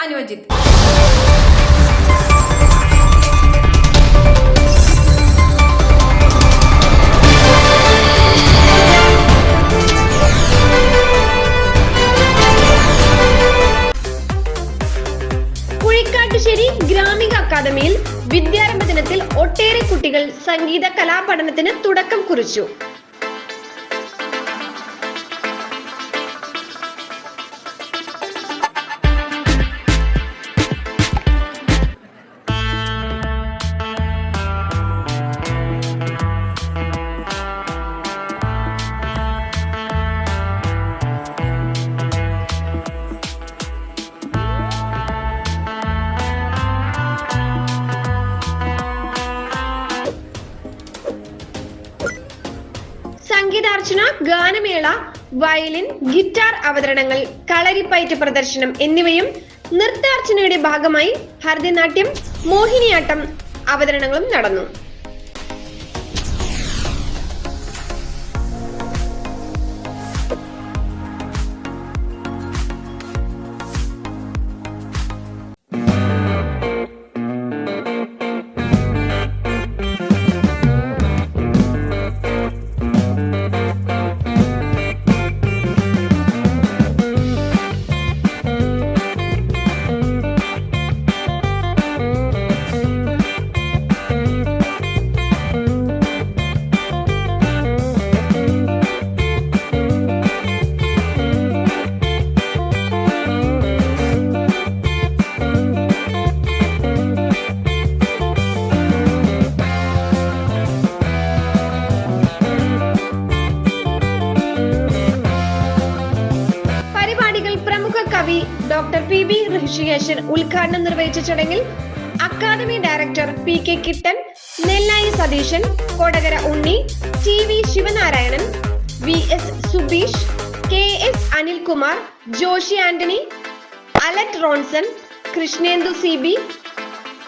അനുവജിത്ത്. കുഴിക്കാട്ടുശ്ശേരി ഗ്രാമിക അക്കാദമിയിൽ വിദ്യാരംഭ ദിനത്തിൽ ഒട്ടേറെ കുട്ടികൾ സംഗീത കലാപഠനത്തിന് തുടക്കം കുറിച്ചു. സംഗീതാർച്ചന, ഗാനമേള, വയലിൻ, ഗിറ്റാർ അവതരണങ്ങൾ, കളരിപ്പയറ്റ് പ്രദർശനം എന്നിവയും നൃത്താർച്ചനയുടെ ഭാഗമായി ഭരതനാട്യം, മോഹിനിയാട്ടം അവതരണങ്ങളും നടന്നു. കവി ഡോക്ടർ പി.ബി. ഋഷികേശൻ ഉദ്ഘാടനം നിർവഹിച്ച ചടങ്ങിൽ അക്കാദമി ഡയറക്ടർ പി.കെ. കിട്ടൻ, നെല്ലായി സതീശൻ, കൊടകര ഉണ്ണി, ടി.വി. ശിവനാരായണൻ, വി.എസ്. സുബീഷ്, കെ.എസ്. അനിൽകുമാർ, ജോഷി ആന്റണി, അലറ്റ് റോൺസൺ, കൃഷ്ണേന്ദു സി.ബി.,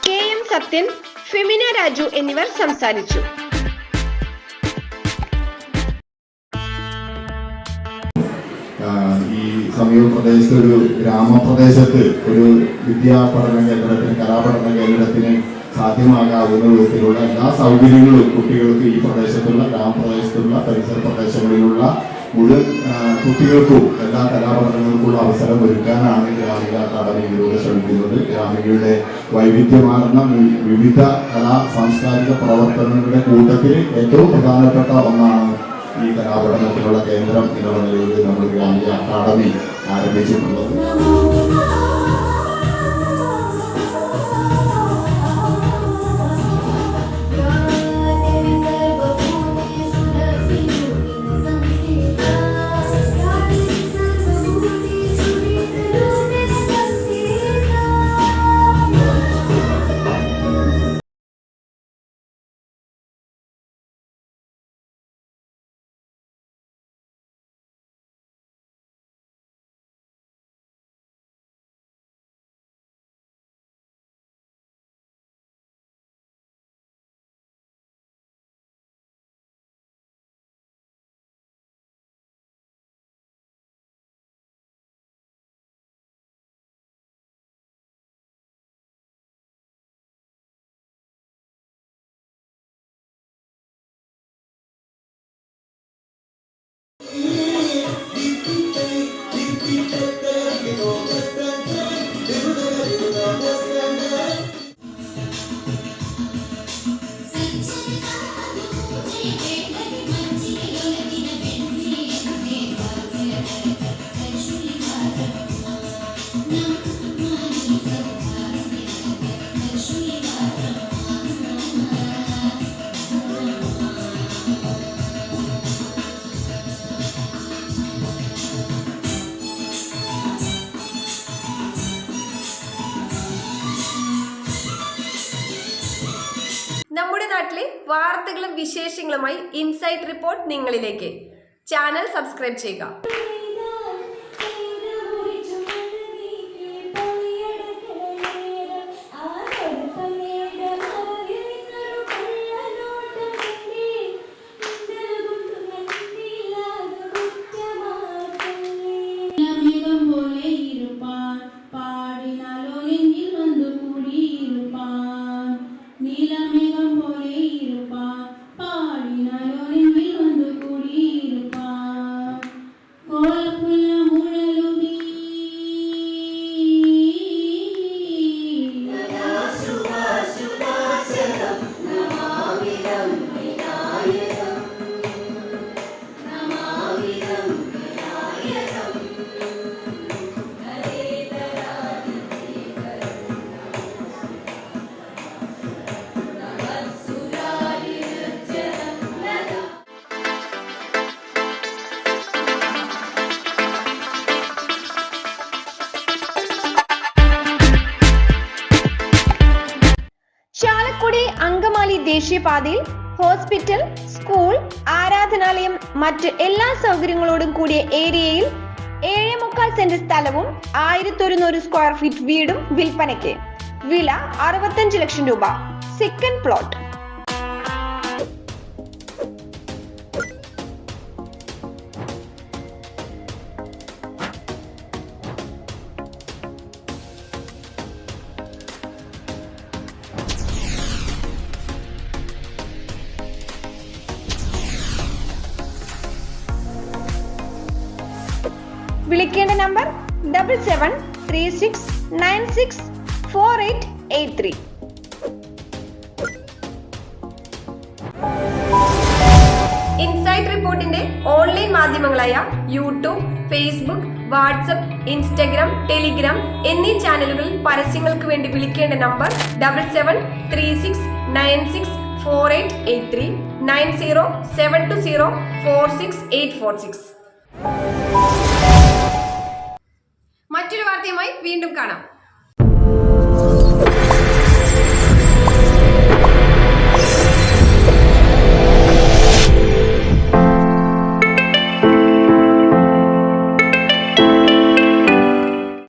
കെ.എം. സത്യൻ, ഫെമിന രാജു എന്നിവർ സംസാരിച്ചു. ഈ സമീപ പ്രദേശത്ത് ഒരു ഗ്രാമപ്രദേശത്ത് ഒരു വിദ്യാപഠന കേന്ദ്രത്തിന്, കലാപഠന കേന്ദ്രത്തിന് സാധ്യമാകാവുന്ന വിധത്തിലുള്ള എല്ലാ സൗകര്യങ്ങളും കുട്ടികൾക്ക് ഈ പ്രദേശത്തുള്ള, ഗ്രാമപ്രദേശത്തുള്ള, പരിസര പ്രദേശങ്ങളിലുള്ള മുഴുവൻ കുട്ടികൾക്കും എല്ലാ കലാപഠനങ്ങൾക്കുള്ള അവസരം ഒരുക്കാനാണ് ഗ്രാമിക അക്കാദമി ഇതിലൂടെ ശ്രമിക്കുന്നത്. ഗ്രാമികയുടെ വൈവിധ്യമാർന്ന വിവിധ കലാ സാംസ്കാരിക പ്രവർത്തനങ്ങളുടെ കൂട്ടത്തിൽ ഏറ്റവും പ്രധാനപ്പെട്ട ഒന്നാണ് ഈ കലാപഠനത്തിനുള്ള കേന്ദ്രം എന്നുള്ള നിലയിൽ നമ്മൾ ഗ്രാമിക അക്കാദമി ആരംഭിച്ചിട്ടുള്ളത്. നമ്മുടെ നാട്ടിലെ വാർത്തകളും വിശേഷങ്ങളുമായി ഇൻസൈറ്റ് റിപ്പോർട്ട് നിങ്ങളിലേക്ക്. ചാനൽ സബ്സ്ക്രൈബ് ചെയ്യുക. പോലെ ഇരുപ്പാൻ പാടിനാലോ ദേശീയപാതയിൽ ഹോസ്പിറ്റൽ, സ്കൂൾ, ആരാധനാലയം, മറ്റ് എല്ലാ സൗകര്യങ്ങളോടും കൂടിയ ഏരിയയിൽ 7.25 സെന്റ് സ്ഥലവും 1100 സ്ക്വയർ ഫീറ്റ് വീടും വിൽപ്പനയ്ക്ക്. വില 65 ലക്ഷം രൂപ. Second plot. വിളിക്കേണ്ട നമ്പർ 7736964883. ഇൻസൈറ്റ് റിപ്പോർട്ടിന്റെ ഓൺലൈൻ മാധ്യമങ്ങളായ YouTube, Facebook, WhatsApp, Instagram, Telegram എന്നീ ചാനലുകളിൽ പരസ്യങ്ങൾക്ക് വേണ്ടി വിളിക്കേണ്ട നമ്പർ 7736964883 9072046846. മറ്റൊരു വാർത്തയുമായി വീണ്ടും കാണാം.